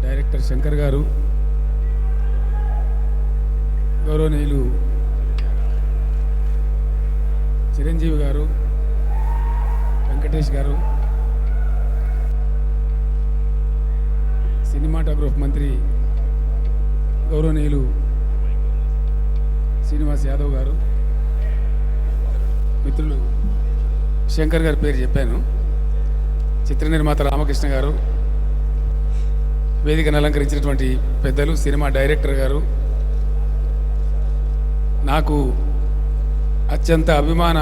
Director Shankar గారు, గౌరవనీయులు చిరంజీవి గారు, వెంకటేష్ గారు, సినిమాటోగ్రఫీ మంత్రి గౌరవనీయులు శ్రీనివాస్ యాదవ్ గారు, మిత్రులు శంకర్ గారి పేరు చెప్పాను, చిత్ర నిర్మాత రామకృష్ణ గారు, వేదికను అలంకరించినటువంటి పెద్దలు, సినిమా డైరెక్టర్ గారు, నాకు అత్యంత అభిమాన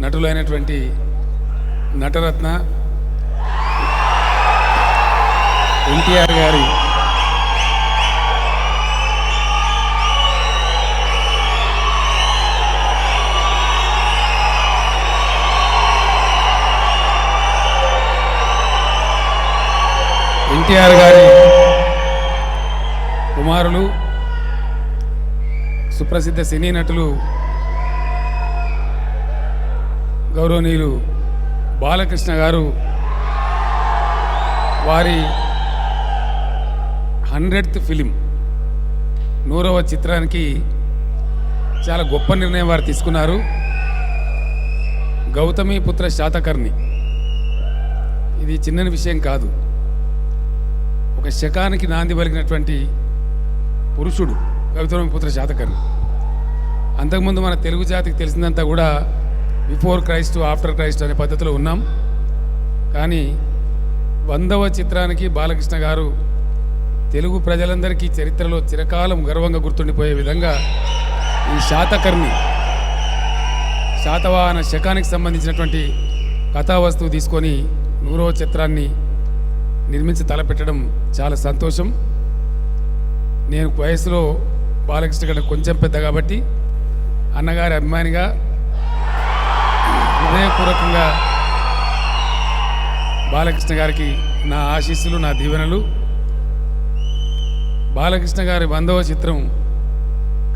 నటులైనటువంటి నటరత్న ఎన్టీఆర్ గారి కుమారులు, సుప్రసిద్ధ సినీ నటులు గౌరవనీయులు బాలకృష్ణ గారు వారి 100th ఫిలిం 100వ చిత్రానికి చాలా గొప్ప నిర్ణయం వారు తీసుకున్నారు. గౌతమి పుత్ర శాతకర్ణి, ఇది చిన్న విషయం కాదు. ఒక శకానికి నాంది పలికినటువంటి పురుషుడు గౌతమి పుత్ర శాతకర్ణి. అంతకుముందు మన తెలుగు జాతికి తెలిసిందంతా కూడా బిఫోర్ క్రైస్ట్ ఆఫ్టర్ క్రైస్ట్ అనే పద్ధతిలో ఉన్నాం. కానీ 100వ చిత్రానికి బాలకృష్ణ గారు తెలుగు ప్రజలందరికీ చరిత్రలో చిరకాలం గర్వంగా గుర్తుండిపోయే విధంగా ఈ శాతవాహన శకానికి సంబంధించినటువంటి కథావస్తువు తీసుకొని 100వ చిత్రాన్ని నిర్మించి తలపెట్టడం చాలా సంతోషం. నేను వయసులో బాలకృష్ణ కంటే కొంచెం పెద్ద కాబట్టి అన్నగారి అభిమానిగా హృదయపూర్వకంగా బాలకృష్ణ గారికి నా ఆశీస్సులు, నా దీవెనలు. బాలకృష్ణ గారి 100వ చిత్రం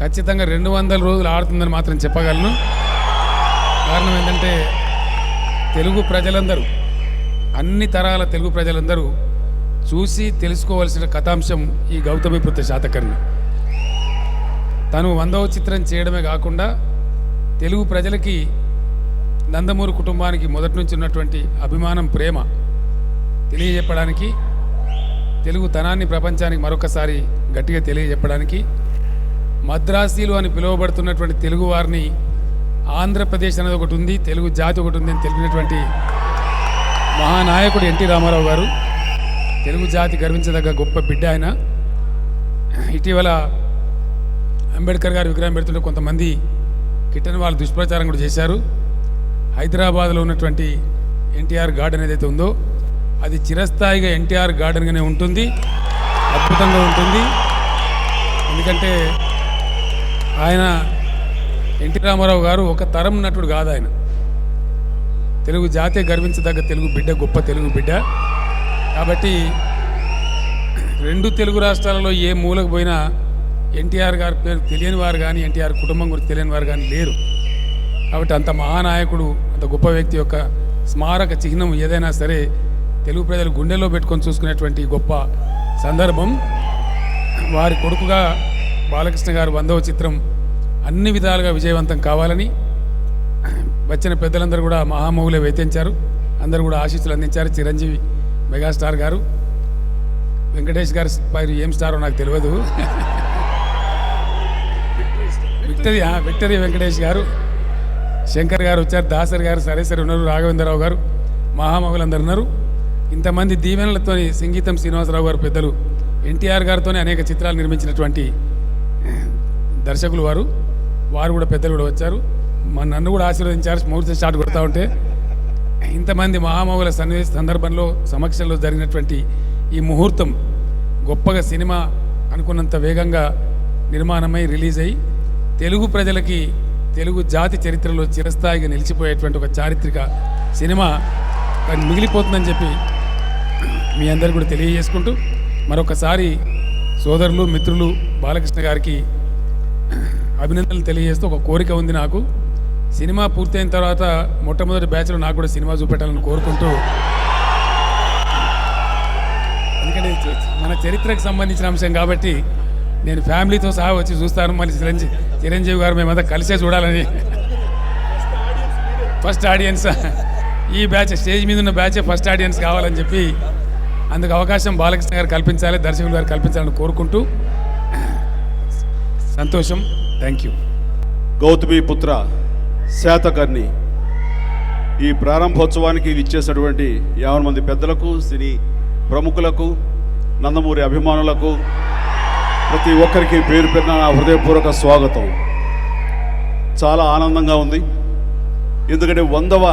ఖచ్చితంగా 200 రోజులు ఆడుతుందని మాత్రం చెప్పగలను. కారణం ఏంటంటే తెలుగు ప్రజలందరూ, అన్ని తరాల తెలుగు ప్రజలందరూ చూసి తెలుసుకోవాల్సిన కథాంశం ఈ గౌతమి పుత్ర శాతకర్ణి. తను 100వ చిత్రం చేయడమే కాకుండా తెలుగు ప్రజలకి, నందమూరి కుటుంబానికి మొదటి నుంచి ఉన్నటువంటి అభిమానం, ప్రేమ తెలియజెప్పడానికి, తెలుగు తనాన్ని ప్రపంచానికి మరొకసారి గట్టిగా తెలియజెప్పడానికి, మద్రాసీలు అని పిలువబడుతున్నటువంటి తెలుగు వారిని ఆంధ్రప్రదేశ్ అనేది ఒకటి ఉంది, తెలుగు జాతి ఒకటి ఉంది అని తెలిపినటువంటి మహానాయకుడు ఎన్టీ రామారావు గారు. తెలుగు జాతి గర్వించదగ్గ గొప్ప బిడ్డ ఆయన. ఇటీవల అంబేద్కర్ గారి విగ్రహం పెడుతుంటే కొంతమంది కిట్టని వాళ్ళు దుష్ప్రచారం కూడా చేశారు. హైదరాబాద్లో ఉన్నటువంటి ఎన్టీఆర్ గార్డెన్ ఏదైతే ఉందో అది చిరస్థాయిగా ఎన్టీఆర్ గార్డెన్గానే ఉంటుంది, అద్భుతంగా ఉంటుంది. ఎందుకంటే ఆయన ఎన్టీ రామారావు గారు ఒక తరం నటుడు కాదు, ఆయన తెలుగు జాతే గర్వించదగ్గ తెలుగు బిడ్డ, గొప్ప తెలుగు బిడ్డ. కాబట్టి 2 తెలుగు రాష్ట్రాలలో ఏ మూలకు పోయినా ఎన్టీఆర్ గారి పేరు తెలియని వారు కానీ, ఎన్టీఆర్ కుటుంబం గురించి తెలియని వారు కానీ లేరు. కాబట్టి అంత మహానాయకుడు, అంత గొప్ప వ్యక్తి యొక్క స్మారక చిహ్నం ఏదైనా సరే తెలుగు ప్రజలు గుండెల్లో పెట్టుకొని చూసుకునేటువంటి గొప్ప సందర్భం. వారి కొడుకుగా బాలకృష్ణ గారు 100వ చిత్రం అన్ని విధాలుగా విజయవంతం కావాలని వచ్చిన పెద్దలందరూ కూడా మహామౌలే వేతించారు. అందరూ కూడా ఆశీస్సులు అందించారు. చిరంజీవి మెగాస్టార్ గారు, వెంకటేష్ గారు పైరు ఏం స్టారో నాకు తెలియదు, విక్టరీ వెంకటేష్ గారు, శంకర్ గారు వచ్చారు, దాసరి గారు, సరేసరి ఉన్నారు, రాఘవేంద్రరావు గారు, మహామౌలందరూ ఉన్నారు. ఇంతమంది దీవెనలతో సంగీతం శ్రీనివాసరావు గారు పెద్దలు, ఎన్టీఆర్ గారితోనే అనేక చిత్రాలు నిర్మించినటువంటి దర్శకులు వారు కూడా పెద్దలు కూడా వచ్చారు. నన్ను కూడా ఆశీర్వదించారు. ముహూర్తం స్టార్ట్ కొడతా ఉంటే ఇంతమంది మహామౌల సందర్భంలో సమక్షంలో జరిగినటువంటి ఈ ముహూర్తం గొప్పగా సినిమా అనుకున్నంత వేగంగా నిర్మాణమై రిలీజ్ అయ్యి తెలుగు ప్రజలకి, తెలుగు జాతి చరిత్రలో చిరస్థాయిగా నిలిచిపోయేటువంటి ఒక చారిత్రక సినిమా మిగిలిపోతుందని చెప్పి మీ అందరు కూడా తెలియజేసుకుంటూ మరొకసారి సోదరులు, మిత్రులు బాలకృష్ణ గారికి అభినందనలు తెలియజేస్తూ ఒక కోరిక ఉంది నాకు. సినిమా పూర్తయిన తర్వాత మొట్టమొదటి బ్యాచ్లో నాకు కూడా సినిమా చూపెట్టాలని కోరుకుంటూ మన చరిత్రకు సంబంధించిన అంశం కాబట్టి నేను ఫ్యామిలీతో సహా వచ్చి చూస్తాను. మళ్ళీ చిరంజీవి గారు మేమంతా కలిసే చూడాలని. ఫస్ట్ ఆడియన్స్ ఈ బ్యాచ్, స్టేజ్ మీద ఉన్న బ్యాచే ఫస్ట్ ఆడియన్స్ కావాలని చెప్పి అందుకు అవకాశం బాలకృష్ణ గారు కల్పించాలి, దర్శకులు గారు కల్పించాలని కోరుకుంటూ సంతోషం. Thank you. గౌతమి పుత్ర శాతకర్ణి ఈ ప్రారంభోత్సవానికి ఇచ్చేసినటువంటి 50 మంది పెద్దలకు, సినీ ప్రముఖులకు, నందమూరి అభిమానులకు ప్రతి ఒక్కరికి పేరు పేరున నా హృదయపూర్వక స్వాగతం. చాలా ఆనందంగా ఉంది. ఎందుకంటే 100వ